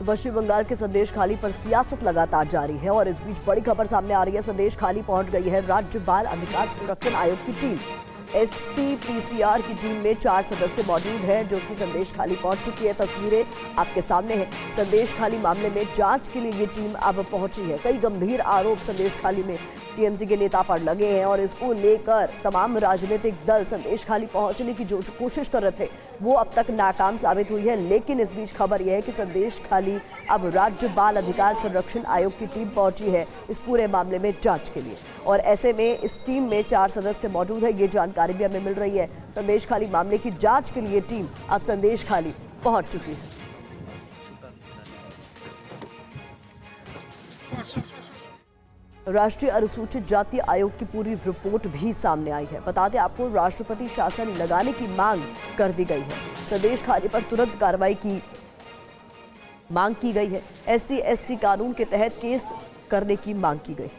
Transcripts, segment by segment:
तो पश्चिम बंगाल के संदेश खाली पर सियासत लगातार जारी है और इस बीच बड़ी खबर सामने आ रही है। संदेश खाली पहुंच गई है राज्य बाल अधिकार संरक्षण आयोग की टीम। SCPCR की टीम में 4 सदस्य मौजूद हैं जो कि संदेश खाली पहुंच चुकी है। तस्वीरें आपके सामने हैं। संदेश खाली मामले में जांच के लिए ये टीम अब पहुंची है। कई गंभीर आरोप संदेश खाली में टीएमसी के नेता पर लगे हैं और इसको लेकर तमाम राजनीतिक दल संदेश खाली पहुंचने की जो कोशिश कर रहे थे वो अब तक नाकाम साबित हुई है। लेकिन इस बीच खबर यह है कि संदेश खाली अब राज्य बाल अधिकार संरक्षण आयोग की टीम पहुंची है इस पूरे मामले में जांच के लिए। और ऐसे में इस टीम में 4 सदस्य मौजूद है, ये जानकारी भी हमें मिल रही है। संदेश खाली मामले की जांच के लिए टीम अब संदेश खाली पहुंच चुकी है। राष्ट्रीय अनुसूचित जाति आयोग की पूरी रिपोर्ट भी सामने आई है। बता दें आपको, राष्ट्रपति शासन लगाने की मांग कर दी गई है। संदेश खाली पर तुरंत कार्रवाई की मांग की गई है। SC/ST कानून के तहत केस करने की मांग की गई।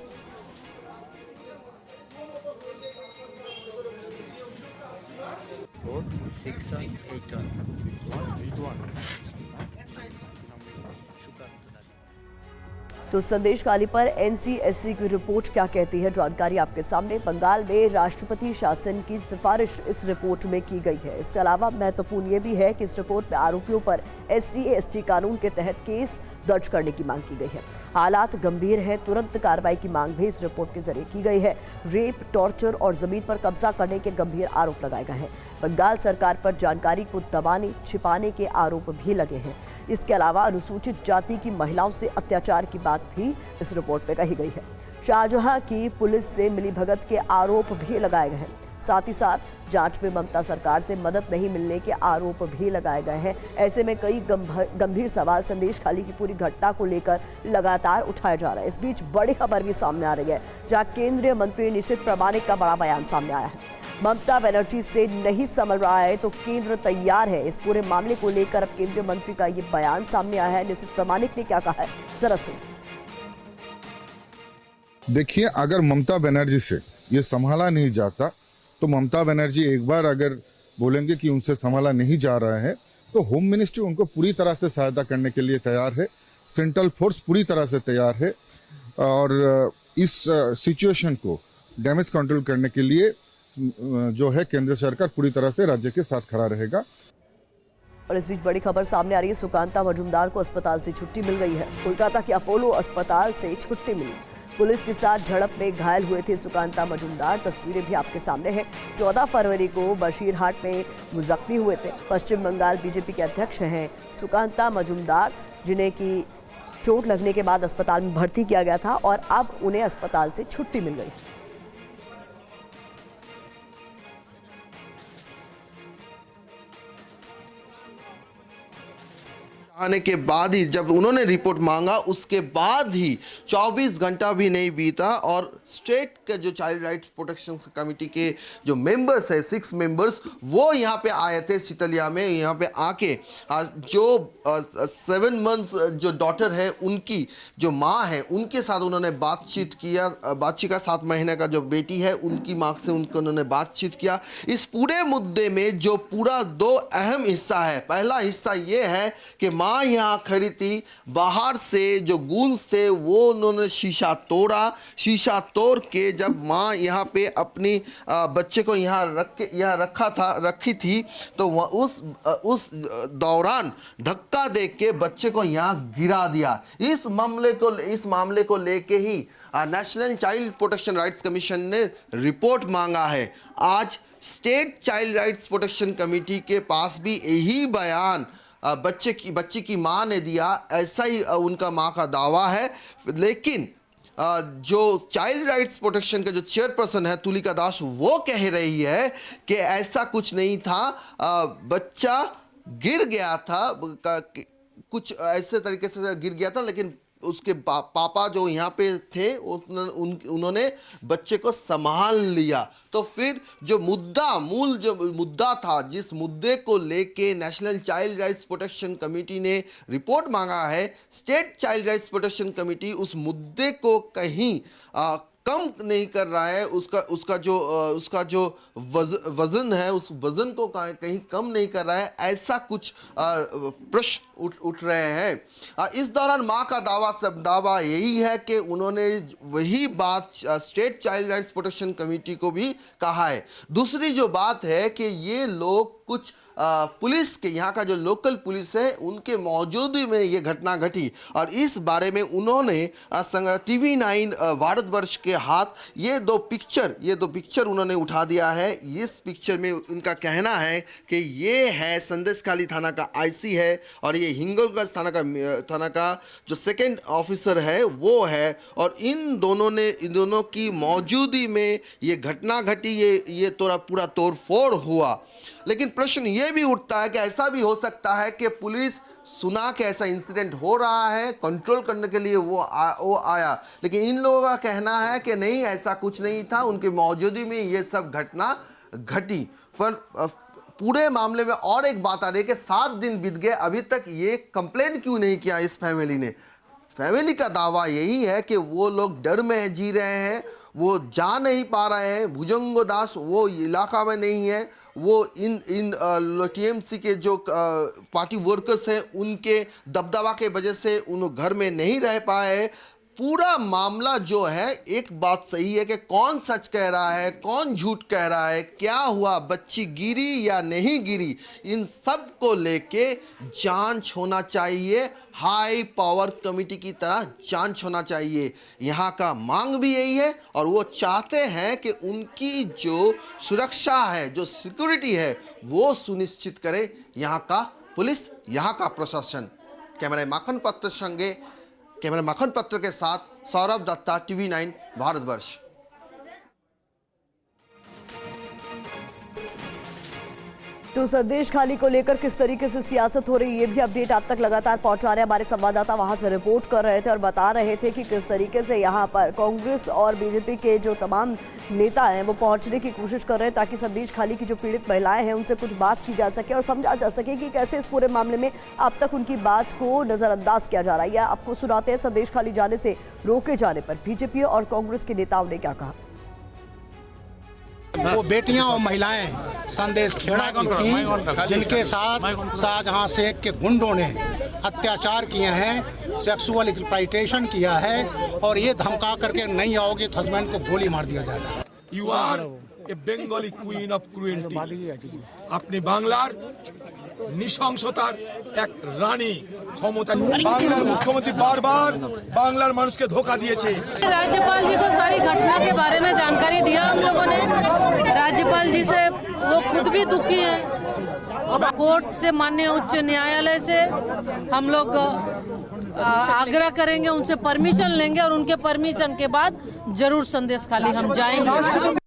तो संदेश खाली पर NC/SC की रिपोर्ट क्या कहती है, जानकारी आपके सामने। बंगाल में राष्ट्रपति शासन की सिफारिश इस रिपोर्ट में की गई है। इसके अलावा महत्वपूर्ण ये भी है कि इस रिपोर्ट में आरोपियों पर SC/ST कानून के तहत केस दर्ज करने की मांग की गई है। हालात गंभीर है, तुरंत कार्रवाई की मांग भी इस रिपोर्ट के जरिए की गई है। रेप, टॉर्चर और जमीन पर कब्जा करने के गंभीर आरोप लगाए गए हैं। बंगाल सरकार पर जानकारी को दबाने, छिपाने के आरोप भी लगे हैं। इसके अलावा अनुसूचित जाति की महिलाओं से अत्याचार की बात भी इस रिपोर्ट में कही गई है। शाहजहां की पुलिस से मिलीभगत के आरोप भी लगाए गए हैं। साथ ही साथ जांच में ममता सरकार से मदद नहीं मिलने के आरोप भी लगाए गए हैं। ऐसे में कई गंभीर सवाल संदेश खाली की पूरी घटना को लेकर लगातार उठाया जा रहा है। इस बीच बड़ी खबर भी सामने आ रही है, जहां केंद्रीय मंत्री निशित प्रामाणिक का बड़ा बयान सामने आया है। ममता बनर्जी से नहीं संभल रहा है तो केंद्र तैयार है। इस पूरे मामले को लेकर अब केंद्रीय मंत्री का ये बयान सामने आया है। निशित प्रामाणिक ने क्या कहा है, जरा सुनिए। देखिए, अगर ममता बनर्जी से ये संभाला नहीं जाता तो ममता बनर्जी एक बार अगर बोलेंगे कि उनसे संभाला नहीं जा रहा है तो होम मिनिस्ट्री उनको पूरी तरह से सहायता करने के लिए तैयार है। सेंट्रल फोर्स पूरी तरह से तैयार है और इस सिचुएशन को डैमेज कंट्रोल करने के लिए जो है केंद्र सरकार पूरी तरह से राज्य के साथ खड़ा रहेगा। और इस बीच बड़ी खबर सामने आ रही है, सुकांता मजुमदार को अस्पताल से छुट्टी मिल गई है। कोलकाता के अपोलो अस्पताल से छुट्टी मिली। पुलिस के साथ झड़प में घायल हुए थे सुकांता मजुमदार। तस्वीरें भी आपके सामने हैं। 14 फरवरी को बशीरहाट में वो जख्मी हुए थे। पश्चिम बंगाल बीजेपी के अध्यक्ष हैं सुकांता मजुमदार, जिन्हें की चोट लगने के बाद अस्पताल में भर्ती किया गया था और अब उन्हें अस्पताल से छुट्टी मिल गई। आने के बाद ही जब उन्होंने रिपोर्ट मांगा उसके बाद ही 24 घंटा भी नहीं बीता और स्टेट के जो चाइल्ड राइट्स प्रोटेक्शन कमेटी के जो मेंबर्स है 6 मेंबर्स वो यहाँ पे आए थे शीतलिया में। यहाँ पे आके जो 7 मंथ्स जो डॉटर है उनकी जो माँ है उनके साथ उन्होंने बातचीत किया। बातचीत का 7 महीने का जो बेटी है उनकी माँ से उन्होंने बातचीत किया। इस पूरे मुद्दे में जो पूरा 2 अहम हिस्सा है। पहला हिस्सा ये है कि माँ यहाँ खड़ी थी, बाहर से जो गूंज से वो उन्होंने शीशा तोड़ा। शीशा तोड़ के जब माँ यहाँ पे अपनी बच्चे को यहाँ रखी थी तो उस दौरान धक्का दे के बच्चे को यहाँ गिरा दिया। इस मामले को लेके ही national child protection rights commission ने रिपोर्ट मांगा है। आज state child rights protection committee के पास भी यही बयान बच्ची की मां ने दिया। ऐसा ही उनका मां का दावा है। लेकिन जो चाइल्ड राइट्स प्रोटेक्शन के जो चेयरपर्सन है तुलिका दास वो कह रही है कि ऐसा कुछ नहीं था, बच्चा गिर गया था, कुछ ऐसे तरीके से गिर गया था। लेकिन उसके पापा जो यहाँ पे थे उन्होंने बच्चे को संभाल लिया। तो फिर जो मुद्दा था, जिस मुद्दे को लेके national child rights protection committee ने रिपोर्ट मांगा है, state child rights protection committee उस मुद्दे को कहीं कम नहीं कर रहा है, उसका जो वजन है उस वजन को कहीं कम नहीं कर रहा है, ऐसा कुछ प्रश्न उठ रहे हैं। इस दौरान मां का दावा यही है कि उन्होंने वही बात state child rights protection committee को भी कहा है। दूसरी जो बात है कि ये लोग कुछ पुलिस के, यहाँ का जो लोकल पुलिस है उनके मौजूदगी में ये घटना घटी, और इस बारे में उन्होंने TV9 भारतवर्ष के हाथ ये दो पिक्चर उन्होंने उठा दिया है। इस पिक्चर में उनका कहना है कि ये है संदेशखाली थाना का IC है और ये हिंगोलगंज थाना का जो सेकंड ऑफिसर है वो है, और इन दोनों की मौजूदगी में ये घटना घटी, ये पूरा तोड़फोड़ हुआ। लेकिन प्रश्न ये भी उठता है कि ऐसा भी हो सकता है कि पुलिस सुना कि ऐसा इंसिडेंट हो रहा है, कंट्रोल करने के लिए वो आया, लेकिन इन लोगों का कहना है कि नहीं, ऐसा कुछ नहीं था, उनकी मौजूदगी में ये सब घटना घटी। पूरे मामले में और एक बात आ रही है कि 7 दिन बीत गए, अभी तक ये कंप्लेन क्यों नहीं किया इस फैमिली ने। फैमिली का दावा यही है कि वो लोग डर में जी रहे हैं, वो जा नहीं पा रहे हैं। भुजंगो दास वो इलाका में नहीं है, वो इन TMC के जो पार्टी वर्कर्स हैं उनके दबदबा के वजह से उन घर में नहीं रह पाए। पूरा मामला जो है, एक बात सही है कि कौन सच कह रहा है, कौन झूठ कह रहा है, क्या हुआ, बच्ची गिरी या नहीं गिरी, इन सब को लेके जांच होना चाहिए। हाई पावर कमेटी की तरह जांच होना चाहिए। यहाँ का मांग भी यही है, और वो चाहते हैं कि उनकी जो सुरक्षा है, जो सिक्योरिटी है, वो सुनिश्चित करे यहाँ का पुलिस, यहाँ का प्रशासन। कैमरा माखन पत्र के साथ सौरभ दत्ता, TV9 भारतवर्ष। तो संदेश खाली को लेकर किस तरीके से सियासत हो रही है, ये भी अपडेट आप तक लगातार पहुंचा रहे हैं। हमारे संवाददाता वहां से रिपोर्ट कर रहे थे और बता रहे थे कि किस तरीके से यहां पर कांग्रेस और बीजेपी के जो तमाम नेता हैं वो पहुंचने की कोशिश कर रहे हैं ताकि संदेश खाली की जो पीड़ित महिलाएं हैं उनसे कुछ बात की जा सके और समझा जा सके कि कैसे इस पूरे मामले में अब तक उनकी बात को नजरअंदाज किया जा रहा है। या आपको सुनाते हैं संदेश खाली जाने से रोके जाने पर बीजेपी और कांग्रेस के नेताओं ने क्या कहा। वो बेटियां और महिलाएं संदेश खेड़ा की थी, जिनके साथ शाहजहां शेख के गुंडों ने अत्याचार किए हैं, सेक्सुअल एक्सप्लॉइटेशन किया है, और ये धमका करके नहीं आओगे तो हस्बैंड को गोली मार दिया जाएगा। You are a Bengali queen of cruelty। আপনি বাংলার নৃশংসতার এক রানী, ক্ষমতা। বাংলার মুখ্যমন্ত্রী বারবার বাংলার মানুষকে ধোকা দিয়েছে। राज्यपाल जी को सारी घटना के बारे में जानकारी दिया हम लोगों ने। राज्यपाल जी से वो खुद भी दुखी है। कोर्ट से, माननीय उच्च न्यायालय से हम लोग आग्रह करेंगे, उनसे परमिशन लेंगे और उनके परमिशन के बाद जरूर संदेश खाली हम जाएंगे।